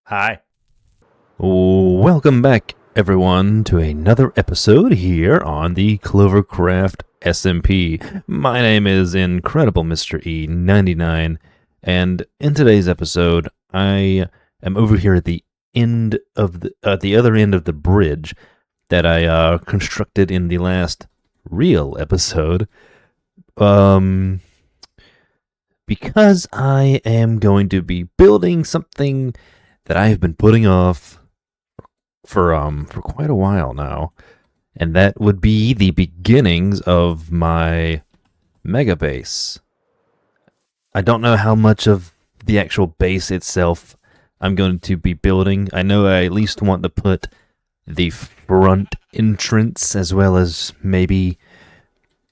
Hi. Welcome back, everyone, to another episode here on the CloverCraft SMP. My name is Incredible Mr. E99, and in today's episode, I am over here at the end of the other end of the bridge that I constructed in the last real episode. Um, because I am going to be building something that I have been putting off for quite a while now, and that would be the beginnings of my mega base. I don't know how much of the actual base itself I'm going to be building. I know I at least want to put the front entrance as well as maybe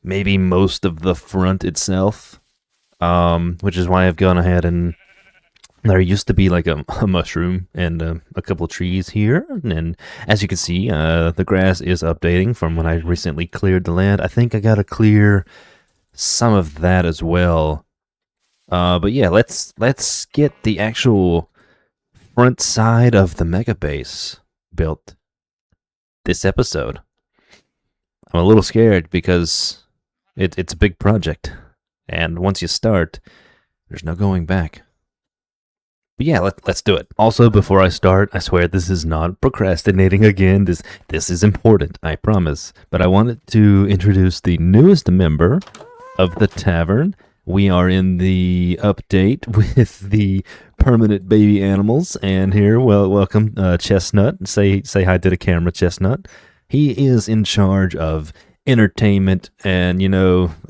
most of the front itself. Which is why I've gone ahead and there used to be like a mushroom and a couple of trees here, and as you can see, the grass is updating from when I recently cleared the land. I think I gotta clear some of that as well. But yeah, let's get the actual front side of the mega base built this episode. I'm a little scared because it's a big project, and once you start, there's no going back. But yeah, let's do it. Also, before I start, I swear this is not procrastinating again. This is important, I promise. But I wanted to introduce the newest member of the tavern. We are in the update with the permanent baby animals, and here, well, welcome, Chestnut. Say hi to the camera, Chestnut. He is in charge of entertainment, and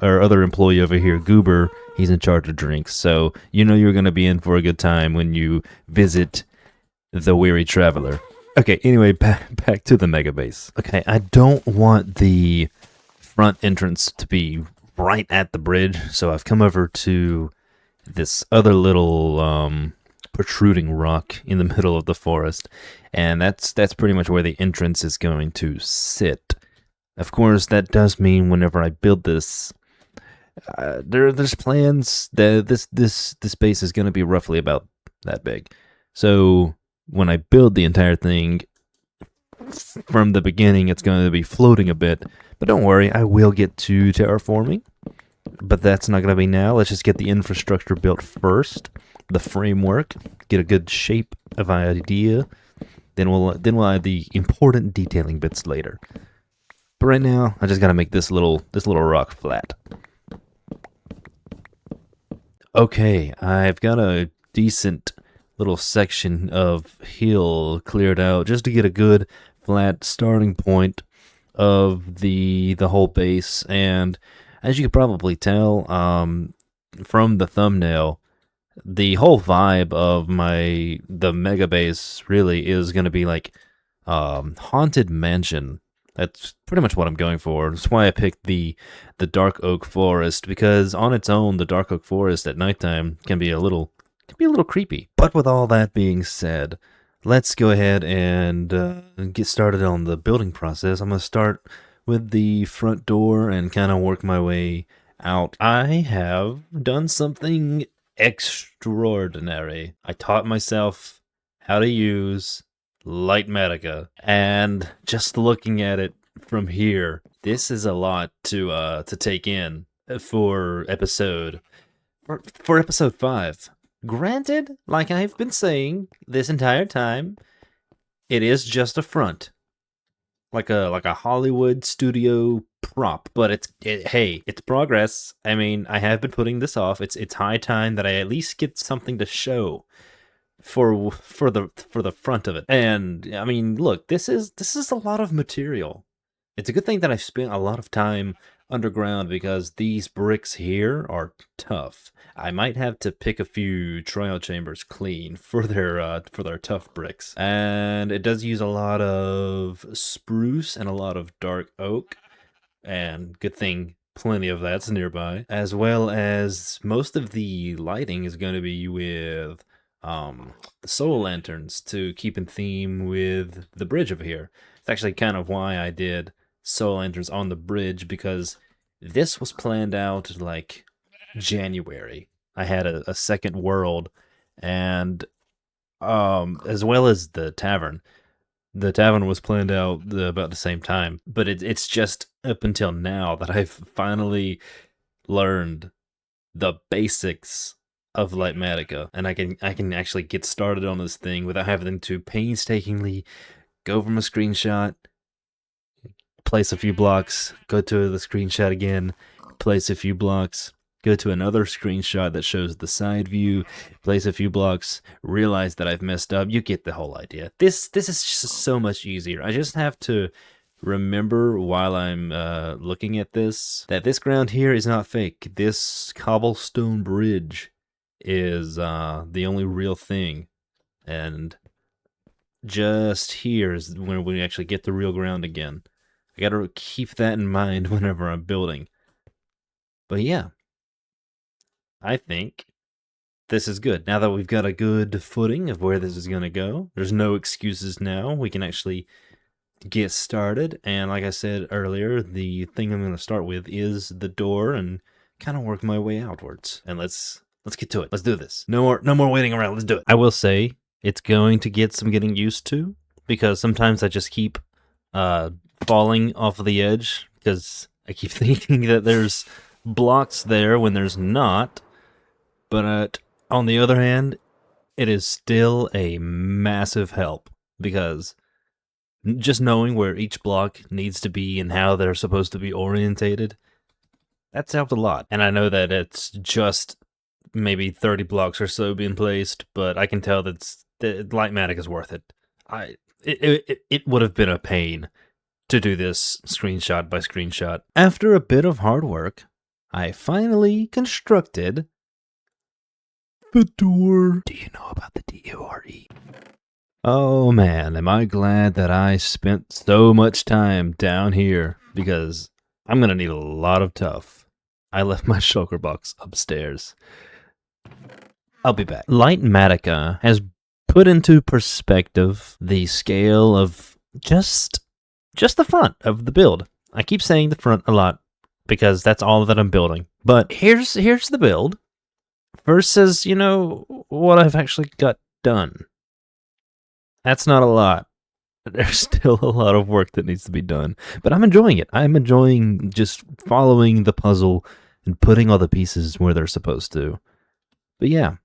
our other employee over here, Goober, he's in charge of drinks. So you're going to be in for a good time when you visit the Weary Traveler. Okay, anyway, back to the mega base. Okay, I don't want the front entrance to be right at the bridge, so I've come over to this other little protruding rock in the middle of the forest, and that's pretty much where the entrance is going to sit. Of course, that does mean whenever I build this, there's plans that this base is going to be roughly about that big. So when I build the entire thing from the beginning, it's going to be floating a bit. But don't worry, I will get to terraforming. But that's not going to be now. Let's just get the infrastructure built first, the framework, get a good shape of idea. Then we'll add the important detailing bits later. But right now, I just gotta make this little rock flat. Okay, I've got a decent little section of hill cleared out just to get a good flat starting point of the whole base. And as you can probably tell, from the thumbnail, the whole vibe of the mega base really is gonna be like haunted mansion. That's pretty much what I'm going for. That's why I picked the dark oak forest, because on its own, the dark oak forest at nighttime can be a little creepy. But with all that being said, let's go ahead and get started on the building process. I'm gonna start with the front door and kind of work my way out. I have done something extraordinary. I taught myself how to use Lightmatica, and just looking at it from here, this is a lot to take in for episode 5. Granted, like I've been saying this entire time, it is just a front, like a Hollywood studio prop, but hey, it's progress. I mean, I have been putting this off. It's high time that I at least get something to show for the front of it. And I mean, look, this is a lot of material. It's a good thing that I've spent a lot of time underground, because these bricks here are tough. I might have to pick a few trial chambers clean for their tough bricks. And it does use a lot of spruce and a lot of dark oak, and good thing plenty of that's nearby, as well as most of the lighting is going to be with the solar lanterns to keep in theme with the bridge over here. It's actually kind of why I did solar lanterns on the bridge, because this was planned out like January. I had a second world, and as well as the tavern. The tavern was planned out about the same time, but it's just up until now that I've finally learned the basics of Lightmatica, and I can actually get started on this thing without having to painstakingly go from a screenshot, place a few blocks, go to the screenshot again, place a few blocks, go to another screenshot that shows the side view, place a few blocks, realize that I've messed up. You get the whole idea. This is just so much easier. I just have to remember while I'm looking at this that this ground here is not fake. This cobblestone bridge is the only real thing, and just here is when we actually get the real ground again. I gotta keep that in mind whenever I'm building. But yeah, I think this is good. Now that we've got a good footing of where this is gonna go, there's no excuses now. We can actually get started, and like I said earlier, the thing I'm going to start with is the door and kind of work my way outwards. And let's get to it. Let's do this. No more waiting around. Let's do it. I will say it's going to get some getting used to, because sometimes I just keep falling off of the edge because I keep thinking that there's blocks there when there's not. But on the other hand, it is still a massive help, because just knowing where each block needs to be and how they're supposed to be orientated, that's helped a lot. And I know that it's just maybe 30 blocks or so being placed, but I can tell that Lightmatic is worth it. It would have been a pain to do this screenshot by screenshot. After a bit of hard work, I finally constructed the door. Do you know about the D-O-R-E? Oh man, am I glad that I spent so much time down here, because I'm gonna need a lot of tuff. I left my shulker box upstairs. I'll be back. Lightmatica has put into perspective the scale of just the front of the build. I keep saying the front a lot because that's all that I'm building. But here's the build versus, what I've actually got done. That's not a lot. There's still a lot of work that needs to be done. But I'm enjoying it. I'm enjoying just following the puzzle and putting all the pieces where they're supposed to. But yeah,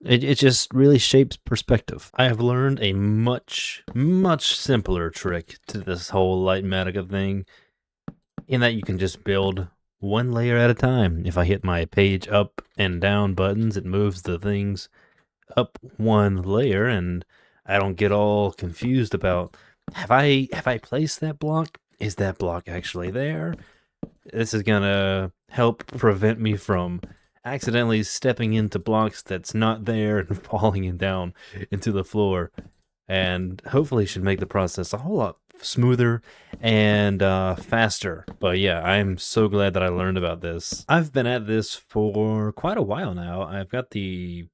it just really shapes perspective. I have learned a much, much simpler trick to this whole Lightmatica thing, in that you can just build one layer at a time. If I hit my page up and down buttons, it moves the things up one layer, and I don't get all confused about, have I placed that block? Is that block actually there? This is gonna help prevent me from accidentally stepping into blocks that's not there and falling down into the floor, and hopefully should make the process a whole lot smoother and faster. But yeah, I'm so glad that I learned about this. I've been at this for quite a while now. I've got the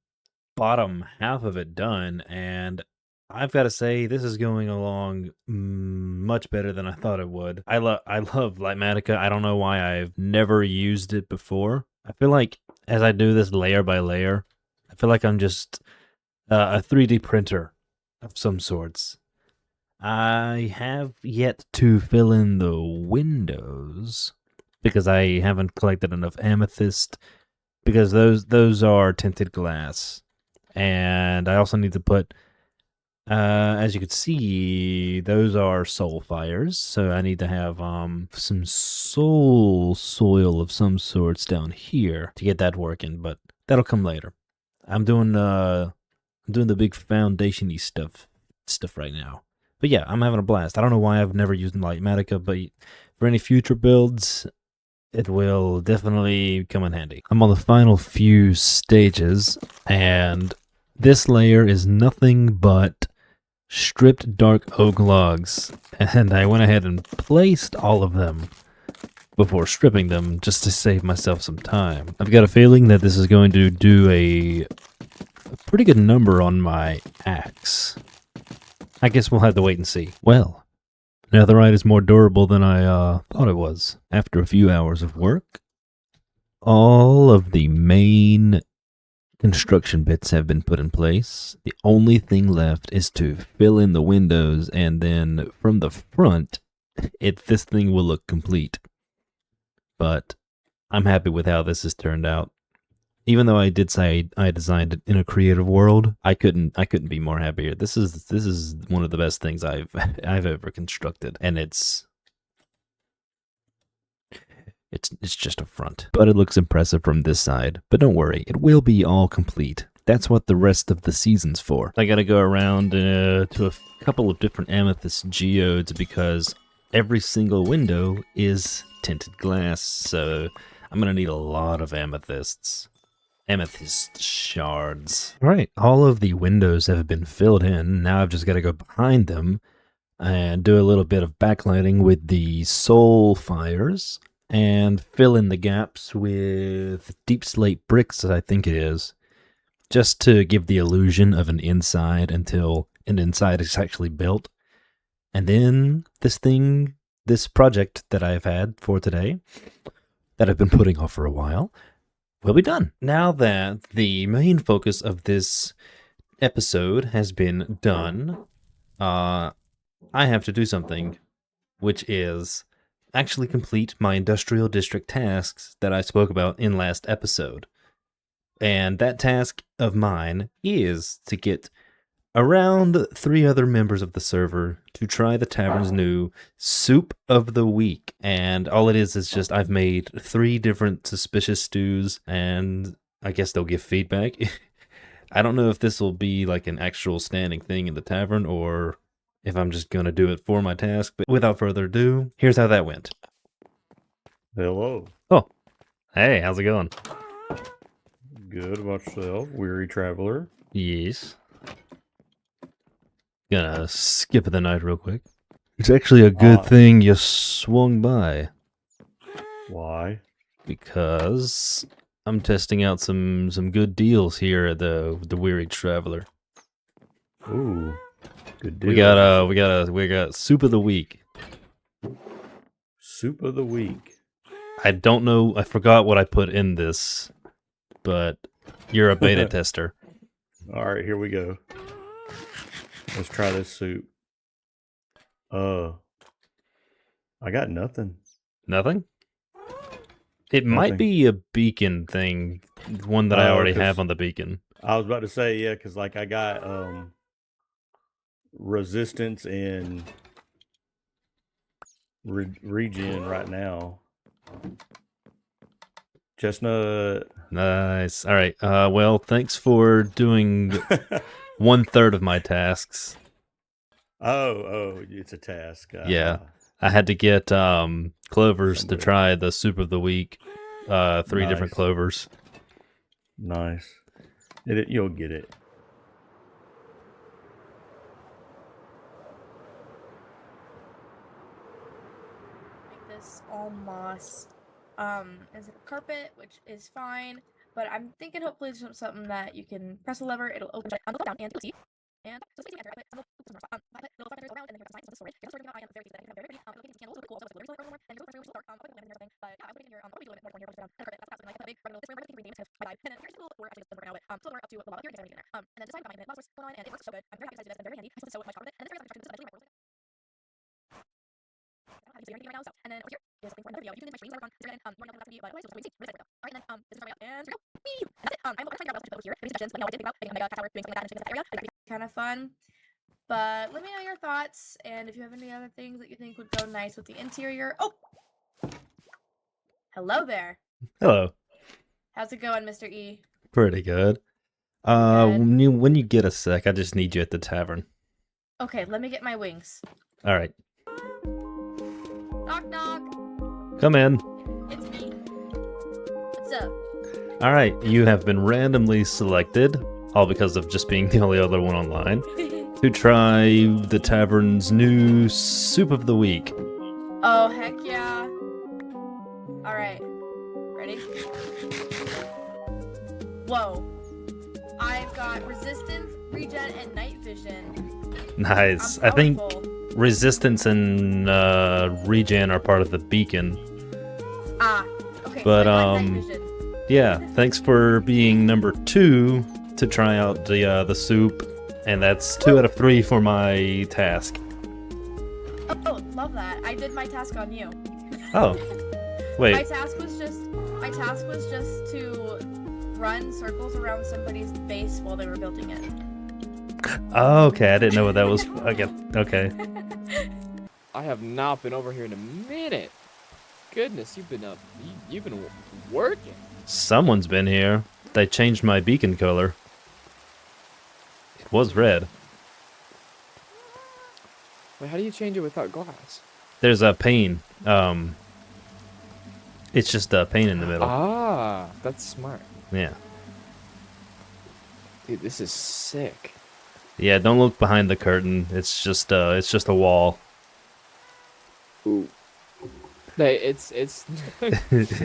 bottom half of it done, and I've got to say, this is going along much better than I thought it would. I love Lightmatica. I don't know why I've never used it before. I feel like as I do this layer by layer, I feel like I'm just a 3D printer of some sorts. I have yet to fill in the windows because I haven't collected enough amethyst, because those are tinted glass. And I also need to put, as you can see, those are soul fires, so I need to have some soul soil of some sorts down here to get that working, but that'll come later. I'm doing the big foundation-y stuff right now. But yeah, I'm having a blast. I don't know why I've never used Lightmatica, but for any future builds, it will definitely come in handy. I'm on the final few stages, and this layer is nothing but stripped dark oak logs, and I went ahead and placed all of them before stripping them just to save myself some time. I've got a feeling that this is going to do a pretty good number on my axe. I guess we'll have to wait and see. Well, netherite is more durable than I thought it was. After a few hours of work, all of the main construction bits have been put in place. The only thing left is to fill in the windows, and then from the front, this thing will look complete. But I'm happy with how this has turned out. Even though I did say I designed it in a creative world, I couldn't be more happier. This is one of the best things I've ever constructed, and it's just a front. But it looks impressive from this side. But don't worry, it will be all complete. That's what the rest of the season's for. I gotta go around to a couple of different amethyst geodes because every single window is tinted glass, so I'm gonna need a lot of amethysts. Amethyst shards. Alright, all of the windows have been filled in. Now I've just got to go behind them and do a little bit of backlighting with the soul fires and fill in the gaps with deep slate bricks, I think it is, just to give the illusion of an inside until an inside is actually built. And then this project that I've had for today, that I've been putting off for a while, will be done. Now that the main focus of this episode has been done, I have to do something, which is actually complete my industrial district tasks that I spoke about in last episode. And that task of mine is to get around 3 other members of the server to try the tavern's new soup of the week. And all it is just I've made 3 different suspicious stews, and I guess they'll give feedback. I don't know if this will be like an actual standing thing in the tavern or if I'm just gonna do it for my task. But without further ado, here's how that went. Hello. Oh, hey, how's it going? Good about yourself, weary traveler? Yes. Gonna skip the night real quick. It's actually a good thing you swung by. Why? Because I'm testing out some good deals here at the Weary Traveler. Ooh, good deal. We got soup of the week. Soup of the week. I don't know. I forgot what I put in this, but you're a beta tester. All right, here we go. Let's try this soup. I got nothing. Nothing? It might be a beacon thing, one that I already have on the beacon. I was about to say, yeah, because like I got resistance and regen right now. Chestnut. Nice. All right. Well, thanks for doing 1/3 of my tasks. Oh, it's a task. Yeah. I had to get clovers to try the soup of the week. 3 different clovers. Nice. You'll get it. Like this all moss. Is it a carpet, which is fine, but I'm thinking hopefully it's something that you can press a lever, it'll open down and you'll see. And so it's enter it, little feathers around, and then here's the storage. Here's the storage. I am very that very pretty. Looking at candles, really cool. So it's really more, and you're dark. But I'm putting in your what are you doing more when you're down. And that's absolutely like a big regular this room. Everything can be named. And then here's a little door actually just right now. Still door up to a lot of your things in there. And then design behind it. Lots of going on, and it looks so good. I'm very happy to see this. I'm very handy. I so much fun with it. And then there's instructions eventually my right now, so. And then over here is something for another video. You can my streams are on Instagram. You want to know what to be, but let's just wait. Alright, and then this is right and go. That's it. I'm trying to figure out what else to put here. Maybe suggestions. Let me know what I did think about. Mega tower doing something like that in that area. Kind of fun. But let me know your thoughts, and if you have any other things that you think would go nice with the interior. Oh! Hello there. Hello. How's it going, Mr. E? Pretty good. When you get a sec, I just need you at the tavern. Okay, let me get my wings. All right. Knock, knock. Come in. It's me. What's up? All right, you have been randomly selected, all because of just being the only other one online, to try the tavern's new soup of the week. Oh, heck yeah. Alright. Ready? Whoa. I've got resistance, regen, and night vision. Nice. I think resistance and regen are part of the beacon. Ah, okay. But night vision. Yeah, thanks for being number 2 to try out the soup, and that's 2 out of 3 for my task. Oh, love that. I did my task on you. Oh, My wait. task was just to run circles around somebody's base while they were building it. Oh, okay, I didn't know what that was. Okay. I have not been over here in a minute. Goodness, you've been up. You've been working. Someone's been here. They changed my beacon color. It was red. Wait, how do you change it without glass? There's a pane. It's just a pane in the middle. Ah, that's smart. Yeah. Dude, this is sick. Yeah, don't look behind the curtain. It's just a wall. Ooh. Hey, it's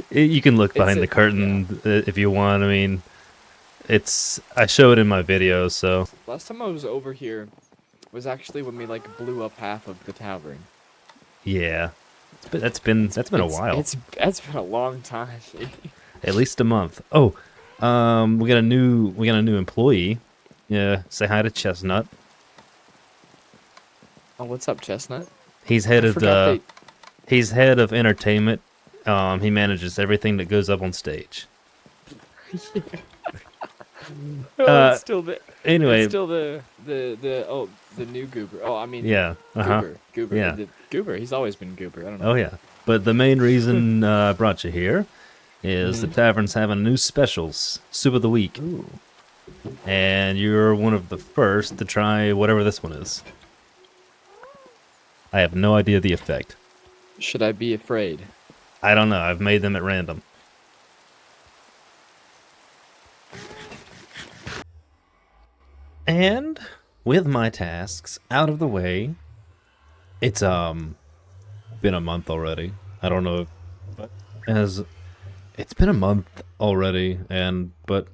You can look behind a- the curtain if you want. I mean, I show it in my video, so last time I was over here was actually when we like blew up half of the tavern. yeah. That's been a while. It's been a long time. At least a month. Oh, we got a new employee. Yeah, say hi to Chestnut. Oh, what's up, Chestnut? He's head I of forgot he's head of entertainment. He manages everything that goes up on stage. It's still the Anyway, it's still the new goober. Oh, I mean yeah, goober. yeah. The goober. He's always been goober. I don't know. Oh yeah. But the main reason I brought you here is the tavern's having new specials, soup of the week, Ooh. and you're one of the first to try whatever this one is. I have no idea the effect. Should I be afraid? I don't know. I've made them at random. And with my tasks out of the way, it's been a month already. I don't know as it's been a month already, but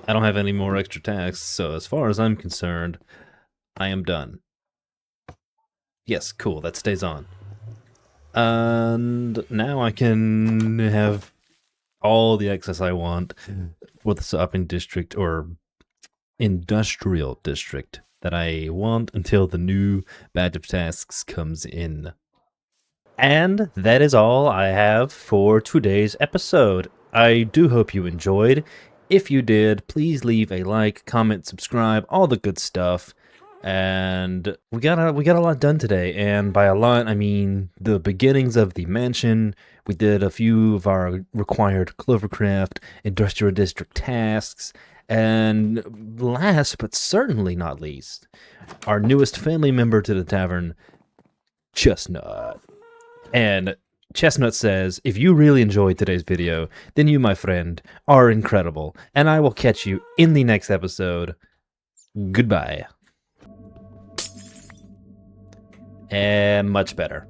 I don't have any more extra tasks, so as far as I'm concerned, I am done. Yes, cool, that stays on. And now I can have all the access I want for the shopping district or industrial district that I want until the new badge of tasks comes in. And that is all I have for today's episode. I do hope you enjoyed. If you did, please leave a like, comment, subscribe, all the good stuff. And we got a lot done today, and by a lot I mean the beginnings of the mansion. We did a few of our required CloverCraft industrial district tasks, and last but certainly not least, our newest family member to the tavern, Chestnut. And Chestnut says, if you really enjoyed today's video, then you, my friend, are incredible, and I will catch you in the next episode. Goodbye. And much better.